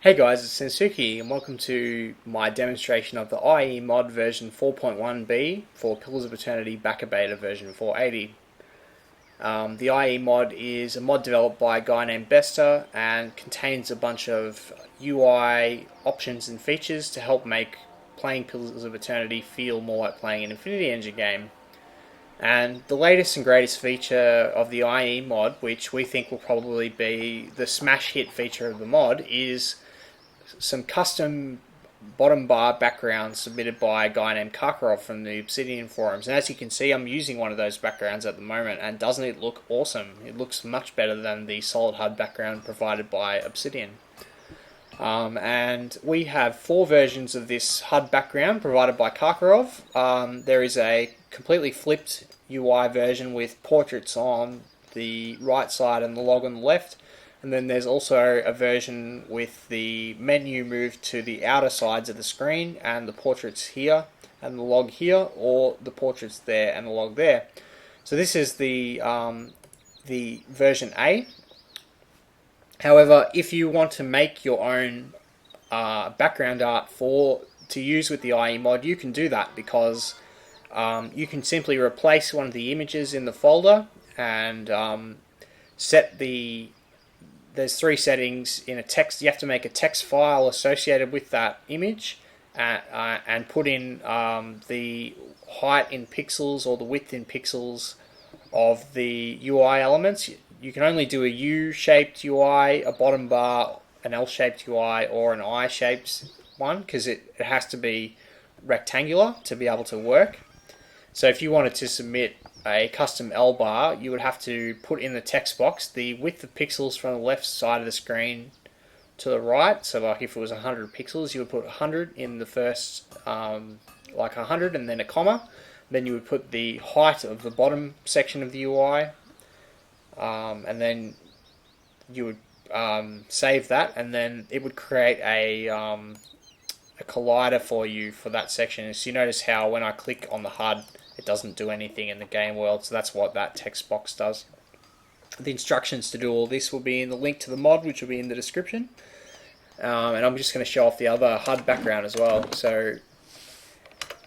Hey guys, it's Sensuki and welcome to my demonstration of the IE mod version 4.1b for Pillars of Eternity Backer Beta version 480. The IE mod is a mod developed by a guy named Bester and contains a bunch of UI options and features to help make playing Pillars of Eternity feel more like playing an Infinity Engine game. And the latest and greatest feature of the IE mod, which we think will probably be the smash hit feature of the mod, is some custom bottom bar backgrounds submitted by a guy named Karkarov from the Obsidian forums. And as you can see, I'm using one of those backgrounds at the moment, and doesn't it look awesome? It looks much better than the solid HUD background provided by Obsidian. And we have 4 versions of this HUD background provided by Karkarov. There is a completely flipped UI version with portraits on the right side and the log on the left. And then there's also a version with the menu moved to the outer sides of the screen and the portraits here and the log here, or the portraits there and the log there. So this is the version A. However, if you want to make your own background art to use with the IE mod, you can do that because you can simply replace one of the images in the folder and set the. There's 3 settings in a text. You have to make a text file associated with that image and put in the height in pixels or the width in pixels of the UI elements. You can only do a U-shaped UI, a bottom bar, an L-shaped UI, or an I-shaped one because it has to be rectangular to be able to work. So if you wanted to submit a custom L bar, you would have to put in the text box the width of pixels from the left side of the screen to the right. So like if it was 100 pixels, you would put 100 in the first, like 100 and then a comma. Then you would put the height of the bottom section of the UI, and then you would save that, and then it would create a collider for you for that section. So you notice how when I click on the HUD, it doesn't do anything in the game world, so that's what that text box does. The instructions to do all this will be in the link to the mod, which will be in the description. And I'm just going to show off the other HUD background as well. So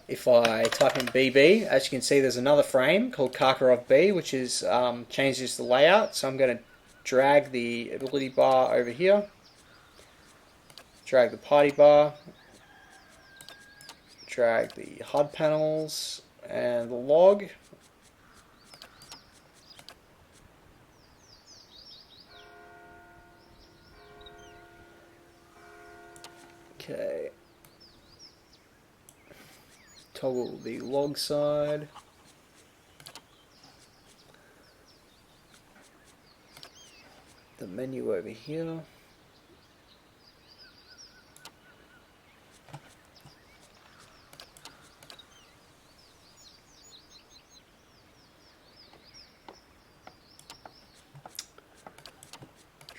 if I type in BB, as you can see, there's another frame called Karkarov B, which is changes the layout. So I'm going to drag the ability bar over here, drag the party bar, drag the HUD panels and the log. Okay. Toggle the log side. The menu over here.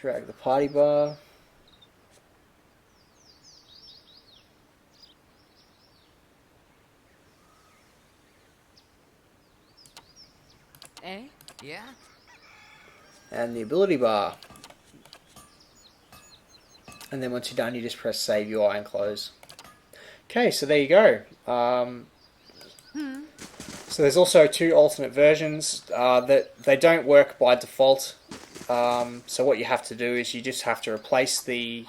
Drag the party bar. Yeah? And the ability bar. And then once you're done, you just press save UI and close. Okay, so there you go. So there's also 2 alternate versions that they don't work by default. So what you have to do is you just have to replace the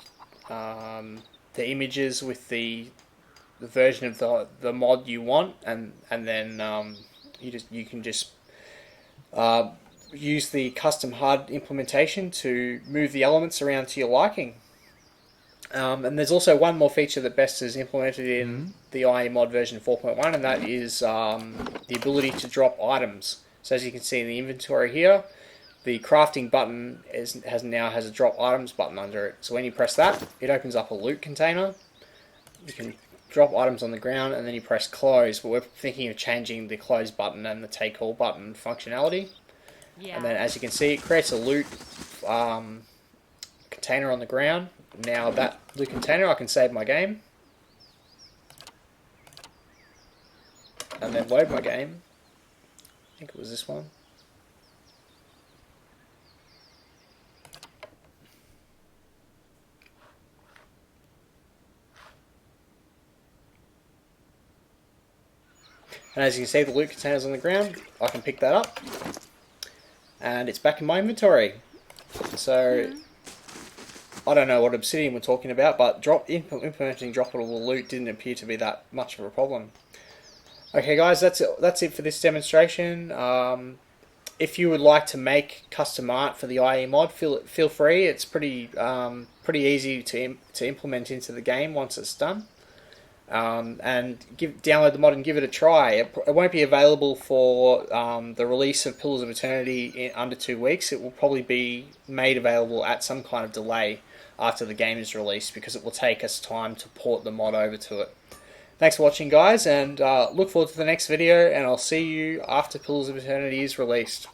images with the version of the mod you want, and then you can just use the custom HUD implementation to move the elements around to your liking. And there's also one more feature that Best has implemented in the IE mod version 4.1, and that is the ability to drop items. So as you can see in the inventory here, the crafting button now has a drop items button under it. So when you press that, it opens up a loot container. You can drop items on the ground, and then you press close. But we're thinking of changing the close button and the take all button functionality. Yeah. And then as you can see, it creates a loot container on the ground. Now that loot container, I can save my game. And then load my game. I think it was this one. And as you can see, the loot container's on the ground. I can pick that up, and it's back in my inventory. So I don't know what Obsidian we're talking about, but implementing droppable loot didn't appear to be that much of a problem. Okay, guys, that's it for this demonstration. If you would like to make custom art for the IE mod, feel free. It's pretty easy to implement into the game once it's done. And download the mod and give it a try. It won't be available for the release of Pillars of Eternity in under 2 weeks. It will probably be made available at some kind of delay after the game is released, because it will take us time to port the mod over to it. Thanks for watching, guys, and look forward to the next video, and I'll see you after Pillars of Eternity is released.